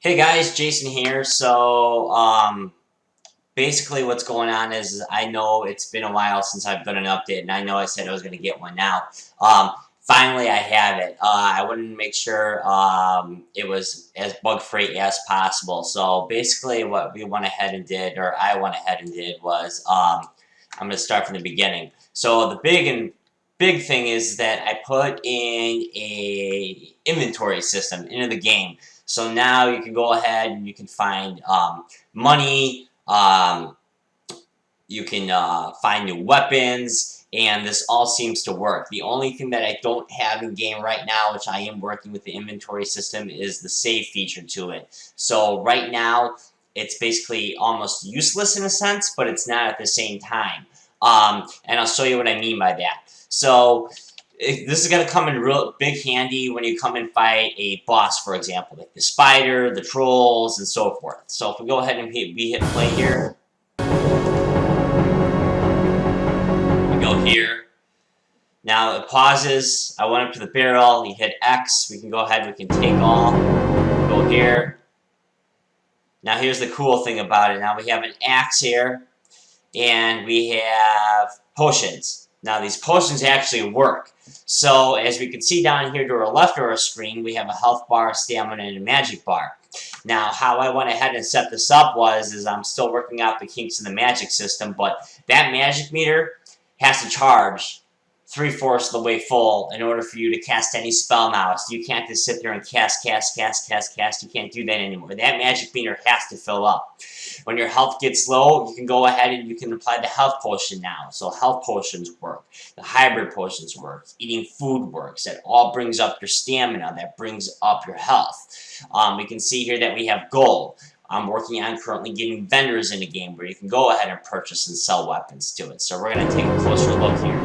Hey guys, Jason here. Basically what's going on is I know it's been a while since I've done an update, and I know I said I was going to get one now. Finally I have it. I wanted to make sure it was as bug-free as possible. So basically what we went ahead and did, or I went ahead and did, was I'm going to start from the beginning. So the big thing is that I put in a inventory system into the game. So now you can go ahead and you can find money, you can find new weapons, and this all seems to work. The only thing that I don't have in game right now, which I am working with the inventory system, is the save feature to it. So right now, it's basically almost useless in a sense, but it's not at the same time. And I'll show you what I mean by that. So this is going to come in real big handy when you come and fight a boss, for example, like the spider, the trolls, and so forth. So if we go ahead and hit play here, we go here. Now it pauses. I went up to the barrel. You hit X. We can go ahead. We can take all. Go here. Now here's the cool thing about it. Now we have an axe here, and we have potions. Now these potions actually work. So as we can see down here to our left of our screen, we have a health bar, stamina, and a magic bar. Now how I went ahead and set this up is I'm still working out the kinks in the magic system, but that magic meter has to charge 3/4 of the way full in order for you to cast any spell now. So you can't just sit there and cast. You can't do that anymore. That magic meter has to fill up. When your health gets low, you can go ahead and you can apply the health potion now. So health potions work. The hybrid potions work. Eating food works. That all brings up your stamina. That brings up your health. We can see here that we have gold. I'm working on currently getting vendors in the game where you can go ahead and purchase and sell weapons to it. So we're going to take a closer look here.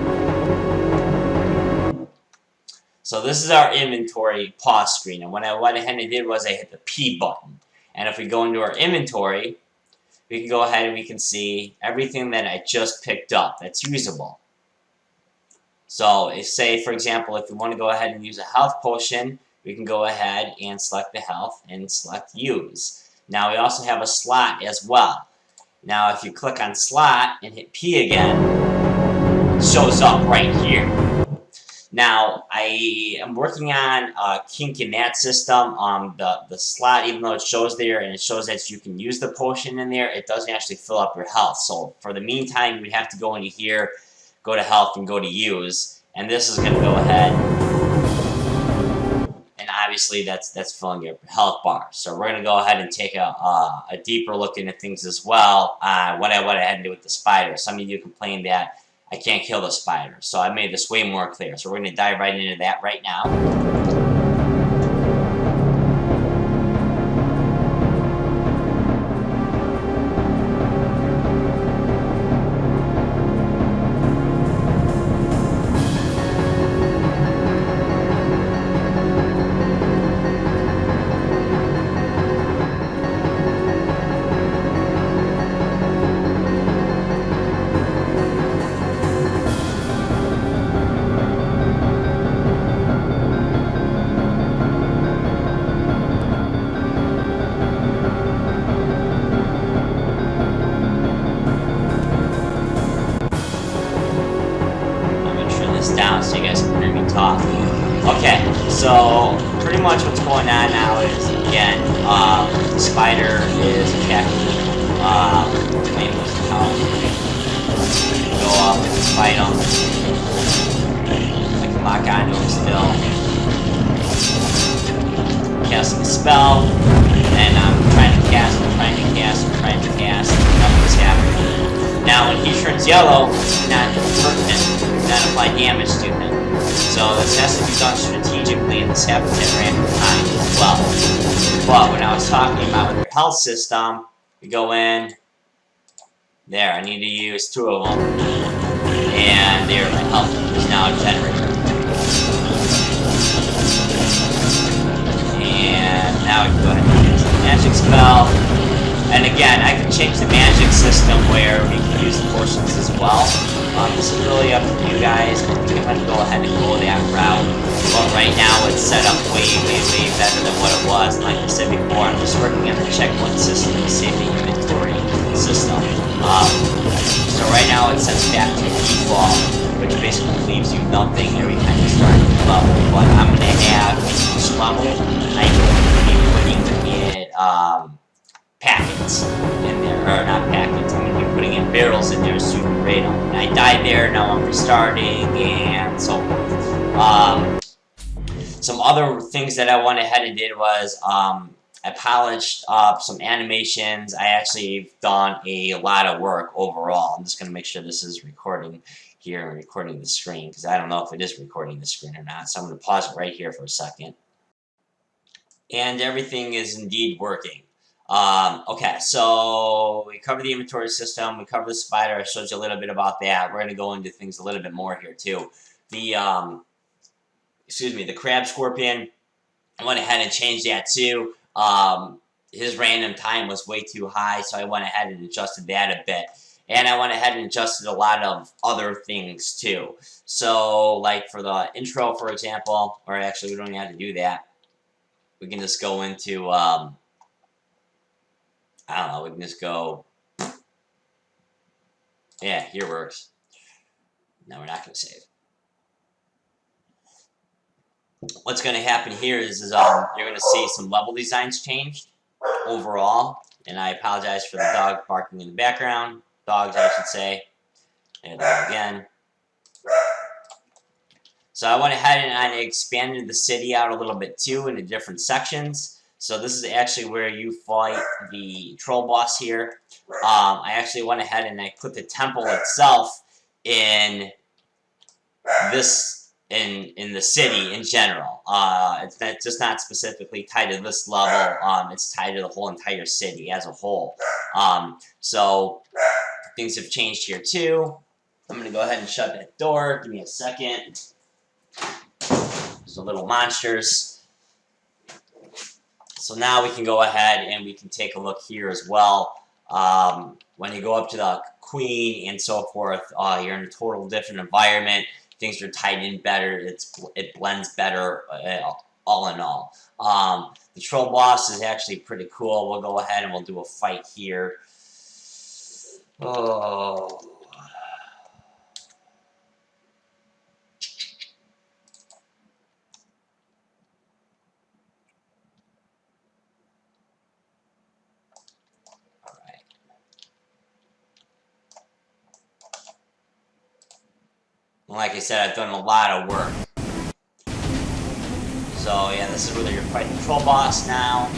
So this is our inventory pause screen, and what I went ahead and did was I hit the P button. And if we go into our inventory, we can go ahead and we can see everything that I just picked up that's usable. So say, for example, if we want to go ahead and use a health potion, we can go ahead and select the health and select use. Now we also have a slot as well. Now if you click on slot and hit P again, it shows up right here. Now, I am working on a kink in that system. The slot, even though it shows there and it shows that you can use the potion in there, it doesn't actually fill up your health. So for the meantime, you would have to go into here, go to health, and go to use. And this is going to go ahead, and obviously that's filling your health bar. So we're going to go ahead and take a deeper look into things as well. What I went ahead and do with the spider. Some of you complained that I can't kill the spider, so I made this way more clear. So we're going to dive right into that right now. Down so you guys can hear me talk. Okay, so pretty much what's going on now is, again, the spider is attacking Rainbow's tower. Go up and fight him. I can lock onto him still. Casting a spell, and I'm trying to cast. Nothing's happening. Now, when he turns yellow, not hurting him. Not apply damage to him. So this has to be done strategically, and this happens at random times as well. But when I was talking about with your health system, we go in. There, I need to use 2 of them. And there, my health is now generated. And now we can go ahead and use the magic spell. And again, I can change the magic system where we can use the potions as well. This is really up to you guys, but I'm going to go ahead and go that route. But right now it's set up way better than what it was. And like I said before, I'm just working on the checkpoint system to save the inventory system. So right now it sets back to default, which basically leaves you nothing every time you start a new level. But I'm going to have each level, I be putting in packets in there, or not packets, I'm going to be putting in barrels in there so you can rate them. And I died there, now I'm restarting, and so forth. Some other things that I went ahead and did was, I polished up some animations. I actually have done a lot of work overall. I'm just going to make sure this is recording here and recording the screen, because I don't know if it is recording the screen or not. So I'm going to pause it right here for a second. And everything is indeed working. Okay, so we covered the inventory system, we covered the spider, I showed you a little bit about that. We're going to go into things a little bit more here too. The, excuse me, the crab scorpion, I went ahead and changed that too. His random time was way too high, so I went ahead and adjusted that a bit. And I went ahead and adjusted a lot of other things too. So, like for the intro, for example, or actually we don't even have to do that. We can just go into, I don't know, we can just go, yeah, here works. No, we're not going to save. What's going to happen here is you're going to see some level designs changed overall. And I apologize for the dog barking in the background. Dogs, I should say. There they go again. So I went ahead and I expanded the city out a little bit too into different sections. So this is actually where you fight the troll boss here. I actually went ahead and I put the temple itself in this in the city in general. It's just not specifically tied to this level. It's tied to the whole entire city as a whole. So things have changed here too. I'm gonna go ahead and shut that door. Give me a second. There's the little monsters. So now we can go ahead and we can take a look here as well. When you go up to the queen and so forth, you're in a total different environment. Things are tied in better. It blends better, all in all. The troll boss is actually pretty cool. We'll go ahead and we'll do a fight here. Oh. Like I said, I've done a lot of work. So yeah, this is where you're fighting the troll boss now.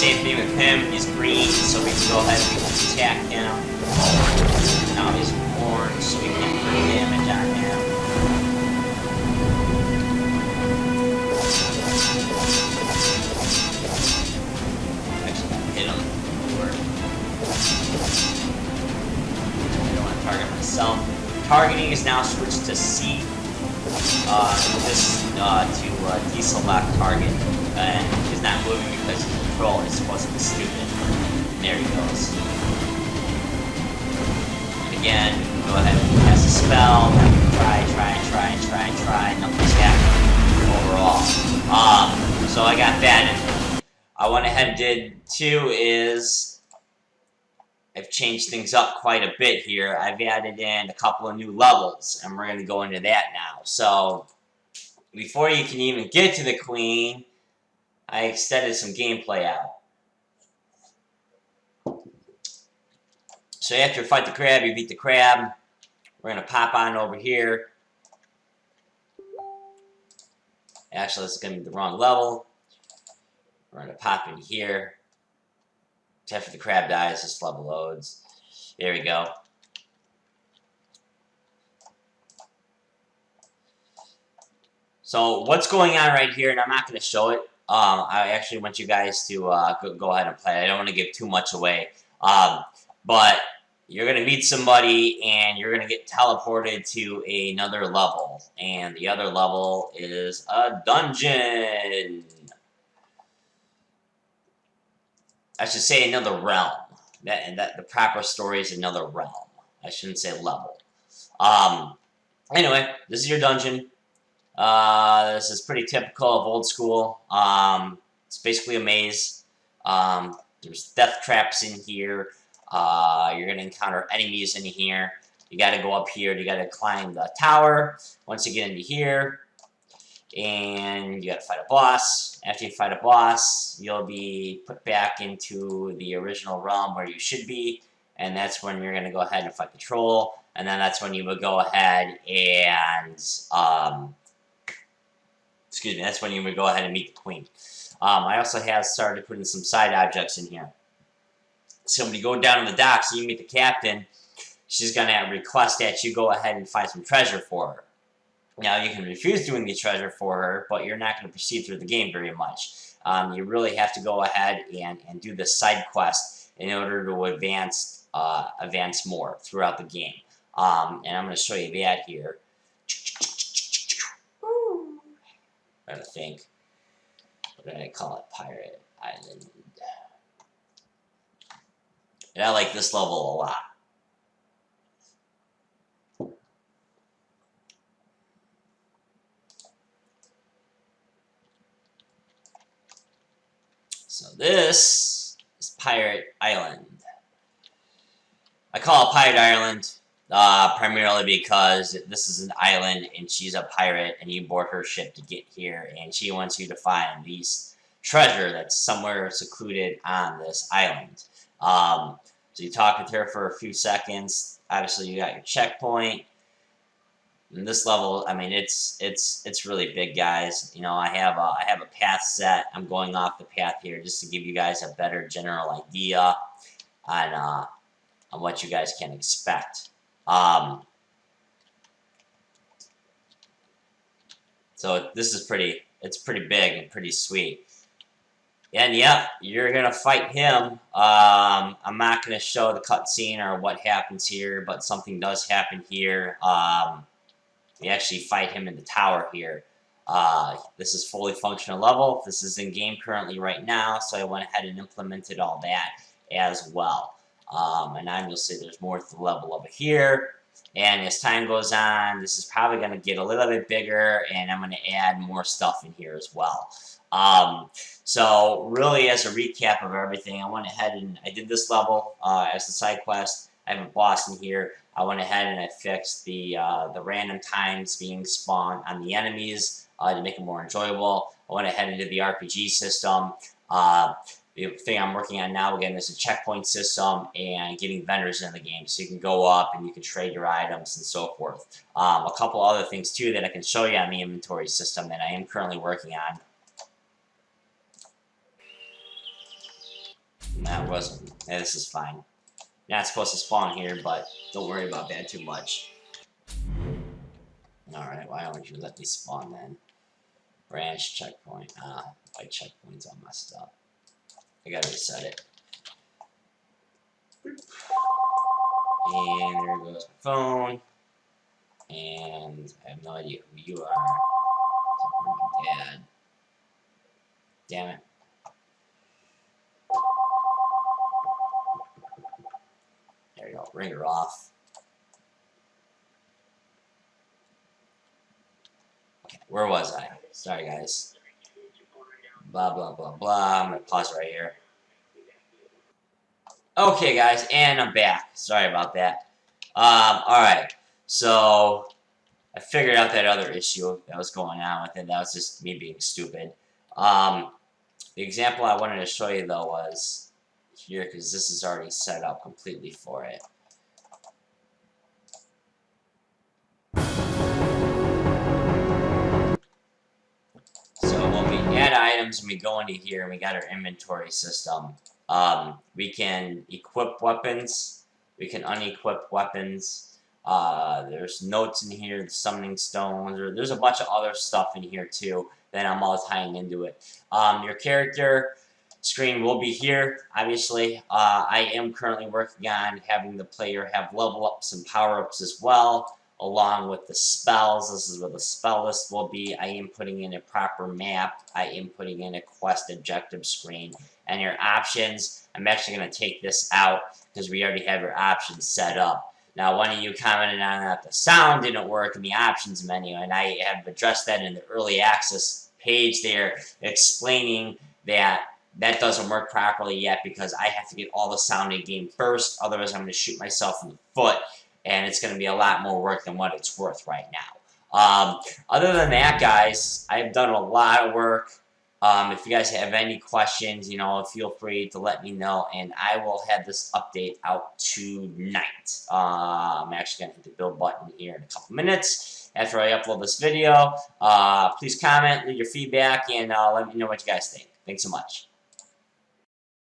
Same thing with him, he's green, so we can go ahead and we can attack him. Now he's orange, so we can put damage on him. Actually, hit him. I don't want to target myself. Targeting is now switched to C. To deselect target. And he's not moving because he's control is supposed to be stupid. And there he goes. And again, we can go ahead and cast a spell. Try. Nothing's happening overall. So I got that. And I went ahead and did too is I've changed things up quite a bit here. I've added in a couple of new levels, and we're going to go into that now. So before you can even get to the queen, I extended some gameplay out. So after you fight the crab, you beat the crab. We're going to pop on over here. Actually, this is going to be the wrong level. We're going to pop in here. After the crab dies, this level loads. There we go. So what's going on right here, and I'm not going to show it. I actually want you guys to go ahead and play. I don't want to give too much away. But you're going to meet somebody, and you're going to get teleported to another level. And the other level is a dungeon. I should say another realm. That the proper story is another realm. I shouldn't say level. Anyway, this is your dungeon. This is pretty typical of old school. It's basically a maze. There's death traps in here. You're going to encounter enemies in here. You got to go up here. You got to climb the tower. Once you get into here, and you got to fight a boss. After you fight a boss, you'll be put back into the original realm where you should be, and that's when you're going to go ahead and fight the troll, and then that's when you would go ahead and, excuse me, that's when you would go ahead and meet the queen. I also have started putting some side objects in here. So when you go down to the docks and you meet the captain, she's going to request that you go ahead and find some treasure for her. Now, you can refuse doing the treasure for her, but you're not going to proceed through the game very much. You really have to go ahead and do the side quest in order to advance more throughout the game. And I'm going to show you that here. I think. What did I call it? Pirate Island. And I like this level a lot. So this is Pirate Island. I call it Pirate Island primarily because this is an island and she's a pirate and you board her ship to get here and she wants you to find this treasure that's somewhere secluded on this island. So you talk with her for a few seconds. Obviously you got your checkpoint. And this level, I mean, it's really big, guys. You know, I have a path set. I'm going off the path here just to give you guys a better general idea on what you guys can expect. So this is it's pretty big and pretty sweet. And yeah, you're gonna fight him. I'm not gonna show the cutscene or what happens here, but something does happen here. We actually fight him in the tower here. This is fully functional level. This is in game currently right now, so I went ahead and implemented all that as well. And now you'll see there's more to the level over here. And as time goes on, this is probably going to get a little bit bigger, and I'm going to add more stuff in here as well. So really, as a recap of everything, I went ahead and I did this level as the side quest. I have a boss in here. I went ahead and I fixed the random times being spawned on the enemies to make it more enjoyable. I went ahead and did the RPG system. The thing I'm working on now, again, is a checkpoint system and getting vendors in the game so you can go up and you can trade your items and so forth. A couple other things, too, that I can show you on the inventory system that I am currently working on. That wasn't. Yeah, this is fine. Not supposed to spawn here, but don't worry about that too much. Alright, why don't you let me spawn then? Branch checkpoint. My checkpoint's all messed up. I gotta reset it. And there goes my phone. And I have no idea who you are. Except for my dad. Damn it. There you go. Ringer off. Okay, where was I? Sorry, guys. Blah, blah, blah, blah. I'm going to pause right here. Okay, guys, and I'm back. Sorry about that. Alright. So, I figured out that other issue that was going on with it. That was just me being stupid. The example I wanted to show you, though, was here, because this is already set up completely for it. So when we add items and we go into here and we got our inventory system, we can equip weapons, we can unequip weapons, There's notes in here, summoning stones, or there's a bunch of other stuff in here too that I'm all tying into it. Your character screen will be here, obviously. I am currently working on having the player have level ups and power ups as well, along with the spells. This is where the spell list will be. I am putting in a proper map. I am putting in a quest objective screen. And your options, I'm actually going to take this out because we already have your options set up. Now, one of you commented on that the sound didn't work in the options menu, and I have addressed that in the early access page there, explaining that that doesn't work properly yet because I have to get all the sound in the game first, otherwise I'm going to shoot myself in the foot, and it's going to be a lot more work than what it's worth right now. Other than that, guys, I've done a lot of work. If you guys have any questions, feel free to let me know, and I will have this update out tonight. I'm actually going to hit the build button here in a couple minutes after I upload this video. Please comment, leave your feedback, and let me know what you guys think. Thanks so much.